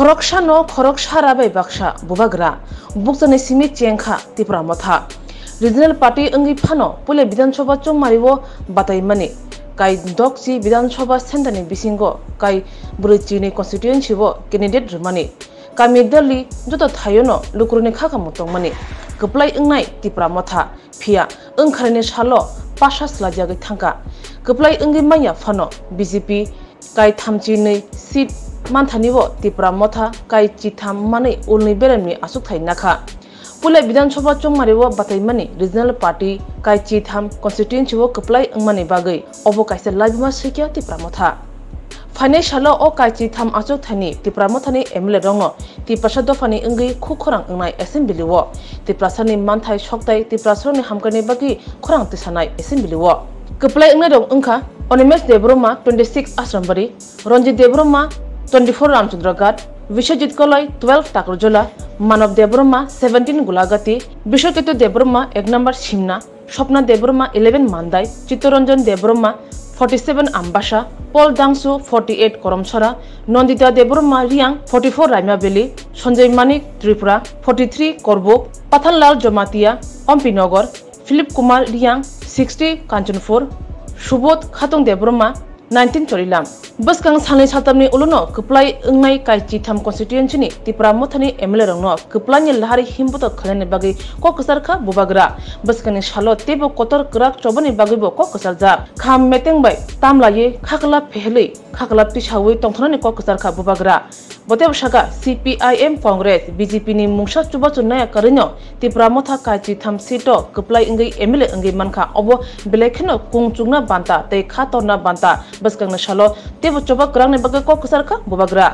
खरकसा no खरकसा राबै baksa bubagra bukjani simi chengkha tipra motha regional party अंगी फानो पुले विधानसभा चौमारिवो बाताइमानि काई Doxy विधानसभा सेंटरनि बिसिंगो काई बुरैचिनि कन्स्टिट्युएन्सीवो कैंडिडेट रुमानि कामी दलि जतो थायोनो लुकुरुनि खाखा मुतंगमानि गप्लाय अंगनाय तिप्रा मथा फिया अंखारनि सालो पासा स्लाजागै थांका गप्लाय अंगी माया फानो बीजेपी काई थामचिनै सीट मानथानिवो तिप्रा मथा काई चिथाम मानै उलनि बेरेमनि आसुक थाइनाखा पुले विधानसभा चौमारिवो बाताइमानि रीजनल पार्टी काई चिथाम कन्स्टिट्युएन्सीवो कप्लाय अंगमानि बागै अबो काइसे लाइबमा सैकिया तिप्रा मथा फाइनाइ सालो ओ काई चिथाम आसुक थाइनि तिप्रा मथानि एमएलए रंनो तिप्रासा दफानि अंगै खुखरां अंगनाय एसेम्बलिवो तिप्रासानि मानथाइ सकथाइ तिप्रासरनि हामकानि बागै खरां तिसानाय एसेम्बलिवो कप्लाय अंगनाय दं अंखा अनिमेश देब्रमा 26 आश्रमबारी रंजित देब्रमा 24 रामचंद्र घाट विश्वजित कलय 12 टाकुरजोला मानव देब्रमा 17 गुलागति विश्वकेतु देब्रमा 1 नंबर सिमना स्वप्ना देब्रमा 11 मानदाय चित्तरंजन देब्रमा 47 आम्बासा पल दांसु 48 करमसरा नंदिता देब्रमा रियांग 44 रायमाबेली संजय मानिक त्रिपुरा 43 करबुक पथनलाल जमातिया अम्पीनगर फिलिप कुमार रियांग 60 कांचनपुर सुबोध खातुंग देब्रमा 19 चोरिलाम बसकां सानै साथामनि उलुनो कप्लाय अंगनाय काई चिथाम कन्स्टिट्युएन्सीनि तिप्रा मथानि एमएलए रंनो कप्लायनि लाहारि हिमबुत खलायनि बागै ककसारखा बुबाग्रा बसकानि सालो तेबो कतर क्राक चबनि बागैबो ककसारजा खाम मेटेंबाय तामलायै खाखला फेहलै खाखला पिसावै तंथनानि ककसारखा बुबाग्रा बतेबसागा सीपीआईएम कांग्रेस बीजेपी नि मुंसा चुबाचुनाया करिनो तिप्रा मथा काई चिथाम सीटो कप्लाय अंगै एमएलए अंगै मानखा अबो बेलेखनो कुंचुंगना बान्ता तै खातरना बान्ता बसकांनि सालो तेबो चबा क्रांनि बागै ककसारखा बुबाग्रा